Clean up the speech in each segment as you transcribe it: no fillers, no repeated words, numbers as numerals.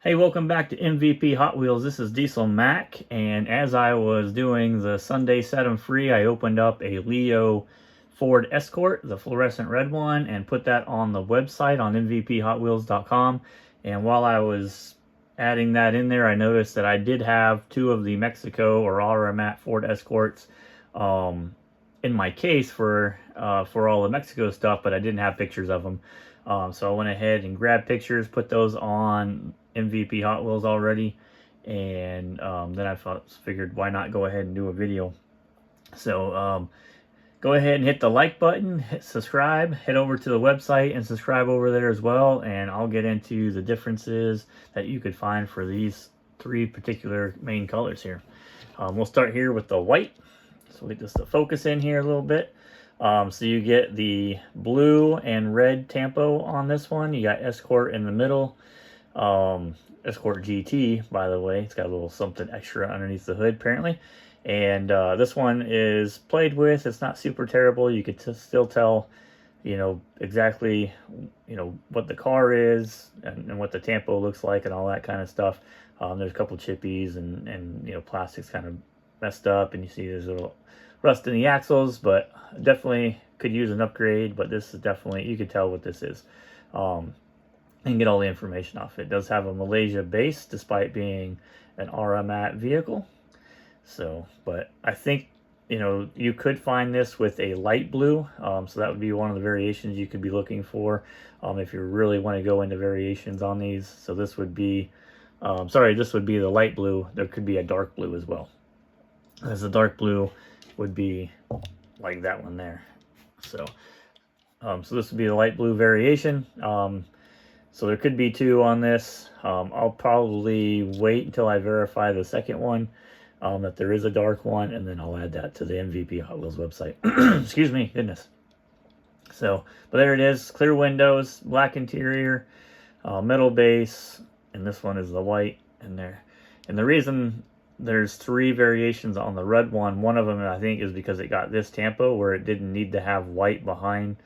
Hey, welcome back to MVP Hot Wheels. This is Diesel Mac, and as I was doing the Sunday set 'em free, I opened up a Leo Ford Escort, the fluorescent red one, and put that on the website on MVPHotWheels.com. And while I was adding that in there, I noticed that I did have two of the Mexico or Aurimat Ford Escorts in my case for all the Mexico stuff, but I didn't have pictures of them. So I went ahead and grabbed pictures, put those on MVP Hot Wheels already, and then I figured why not go ahead and do a video. So go ahead and hit the like button, hit subscribe, head over to the website and subscribe over there as well, and I'll get into the differences that you could find for these three particular main colors here. We'll start here with the white. So we'll get this to focus in here a little bit. So you get the blue and red tampo on this one. You got Escort in the middle. Escort GT, by the way. It's got a little something extra underneath the hood, apparently. And this one is played with. It's not super terrible. You could still tell, exactly, what the car is and what the tampo looks like and all that kind of stuff. There's a couple chippies and plastic's kind of messed up, and you see there's a little rust in the axles, but definitely could use an upgrade. But this is definitely, you could tell what this is, and get all the information off it. It does have a Malaysia base despite being an Aurimat vehicle. So, but I think you could find this with a light blue, so that would be one of the variations you could be looking for if you really want to go into variations on these. So this would be this would be the light blue. There could be a dark blue as well, as the dark blue would be like that one there. So so this would be the light blue variation. So there could be two on this. I'll probably wait until I verify the second one, that there is a dark one, and then I'll add that to the MVP Hot Wheels website. Excuse me, goodness. So, but there it is, clear windows, black interior, metal base, and this one is the white in there. And the reason there's three variations on the red one of them I think is because it got this tampo where it didn't need to have white behind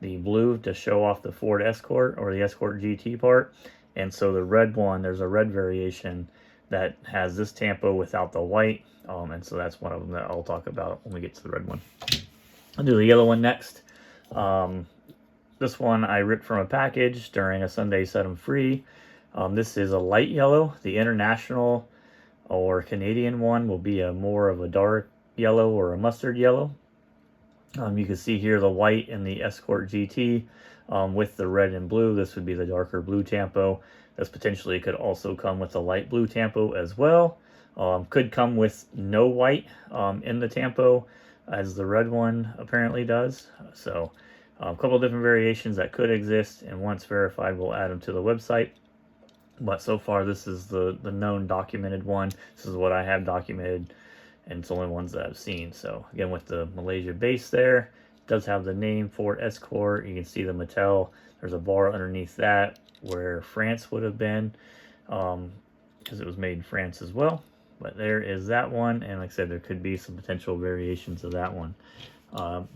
the blue to show off the Ford Escort or the Escort GT part. And so the red one, there's a red variation that has this tampo without the white, and so that's one of them that I'll talk about when we get to the red one. I'll do the yellow one next. This one I ripped from a package during a Sunday set 'em free. This is a light yellow. The international or Canadian one will be more of a dark yellow or a mustard yellow. You can see here the white in the Escort GT with the red and blue. This would be the darker blue tampo. This potentially could also come with a light blue tampo as well. Could come with no white in the tampo, as the red one apparently does. So a couple different variations that could exist, and once verified, we'll add them to the website. But so far, this is the known documented one. This is what I have documented, and it's the only ones that I've seen. So again, with the Malaysia base there, it does have the name Ford Escort. You can see the Mattel. There's a bar underneath that where France would have been, because it was made in France as well. But there is that one, and like I said, there could be some potential variations of that one.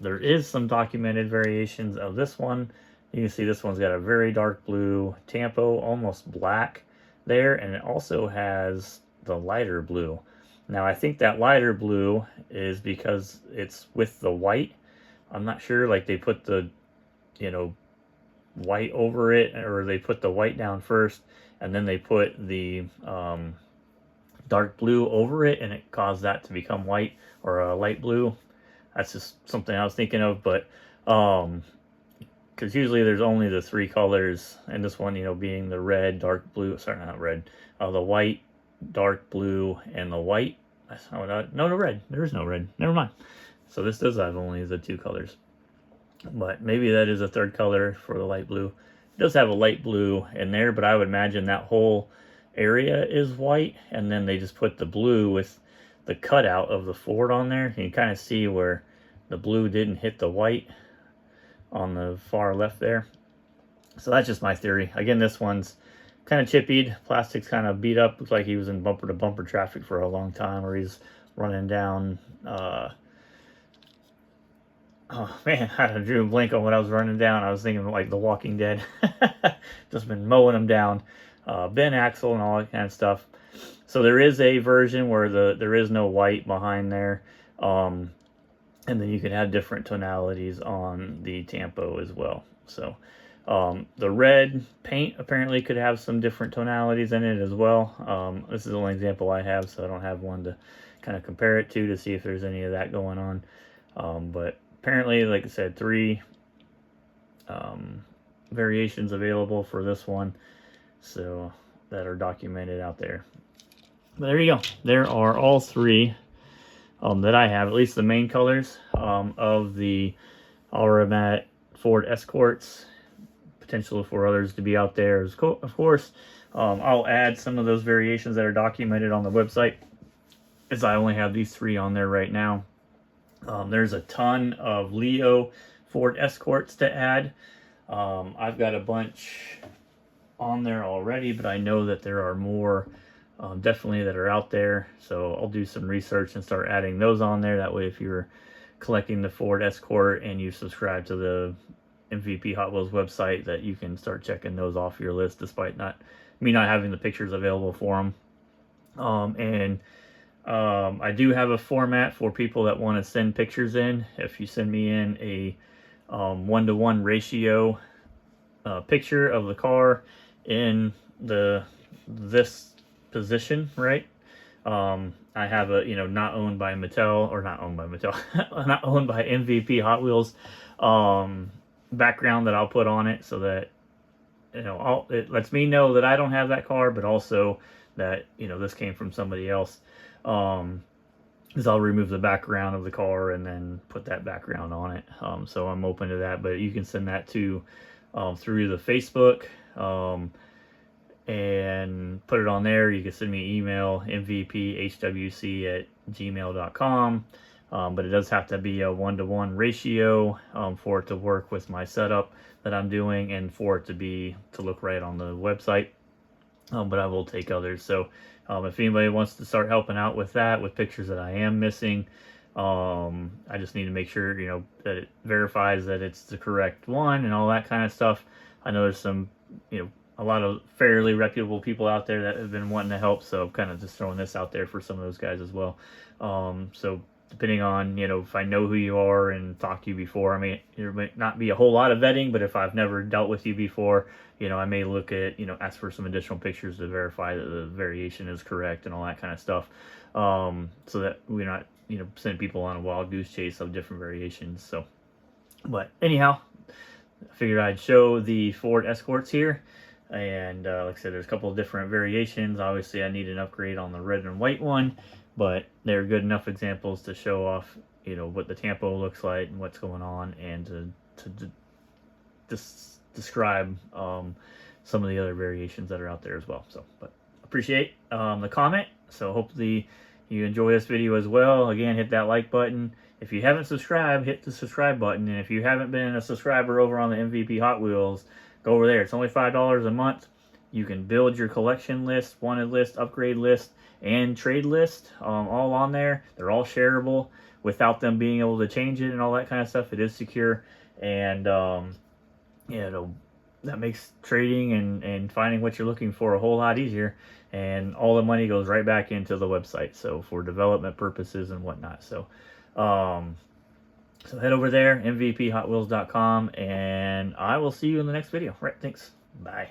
There is some documented variations of this one. You can see this one's got a very dark blue tampo, almost black there, and it also has the lighter blue. Now I think that lighter blue is because it's with the white. I'm not sure, like they put the white over it, or they put the white down first and then they put the dark blue over it, and it caused that to become white or a light blue. That's just something I was thinking of, but because usually there's only the three colors, and this one being the red, dark blue, sorry, not red, the white, dark blue, and the white. That's not what no red, there is no red, never mind. So this does have only the two colors, but maybe that is a third color for the light blue. It does have a light blue in there, but I would imagine that whole area is white, and then they just put the blue with the cutout of the Ford on there. You can kind of see where the blue didn't hit the white on the far left there. So that's just my theory. Again, this one's kind of chippied. Plastic's kind of beat up. Looks like he was in bumper-to-bumper traffic for a long time, or he's running down oh man, I drew a blank on what I was running down. I was thinking like The Walking Dead. Just been mowing them down. bent axle and all that kind of stuff. So there is a version where there is no white behind there, and then you can have different tonalities on the Tampo as well. So the red paint apparently could have some different tonalities in it as well. This is the only example I have, so I don't have one to kind of compare it to see if there's any of that going on. But apparently, like I said, 3 variations available for this one, so that are documented out there. But there you go. There are all 3 that I have, at least the main colors of the Aurimat Ford Escorts. Potential for others to be out there, of course. I'll add some of those variations that are documented on the website, as I only have these 3 on there right now. There's a ton of Leo Ford Escorts to add. I've got a bunch on there already, but I know that there are more definitely that are out there, so I'll do some research and start adding those on there. That way, if you're collecting the Ford Escort and you subscribe to the MVP Hot Wheels website, that you can start checking those off your list, despite me not having the pictures available for them. I do have a format for people that want to send pictures in. If you send me in a 1-to-1 ratio picture of the car in this position, right? I have a, not owned by Mattel, or not owned by Mattel, not owned by MVP Hot Wheels background that I'll put on it, so that it lets me know that I don't have that car, but also that this came from somebody else. Is I'll remove the background of the car and then put that background on it. So I'm open to that, but you can send that to through the Facebook and put it on there. You can send me an email, mvphwc@gmail.com. But it does have to be a 1-to-1 ratio for it to work with my setup that I'm doing, and for it to look right on the website. But I will take others. So if anybody wants to start helping out with that, with pictures that I am missing, I just need to make sure that it verifies that it's the correct one and all that kind of stuff. I know there's some a lot of fairly reputable people out there that have been wanting to help, so I'm kind of just throwing this out there for some of those guys as well. So depending on if I know who you are and talked to you before, I mean, there might not be a whole lot of vetting, but if I've never dealt with you before, I may look at ask for some additional pictures to verify that the variation is correct and all that kind of stuff, so that we're not sending people on a wild goose chase of different variations. So, but anyhow, I figured I'd show the Ford Escorts here. And like I said, there's a couple of different variations. Obviously, I need an upgrade on the red and white one, but they're good enough examples to show off, what the Tampo looks like and what's going on, and to describe some of the other variations that are out there as well. So, but appreciate the comment. So hopefully you enjoy this video as well. Again, hit that like button. If you haven't subscribed, hit the subscribe button. And if you haven't been a subscriber over on the MVP Hot Wheels, go over there. It's only $5 a month. You can build your collection list, wanted list, upgrade list, and trade list all on there. They're all shareable without them being able to change it and all that kind of stuff. It is secure, and that makes trading and finding what you're looking for a whole lot easier. And all the money goes right back into the website, so for development purposes and whatnot. So so head over there, mvphotwheels.com, and I will see you in the next video. Right, thanks. Bye.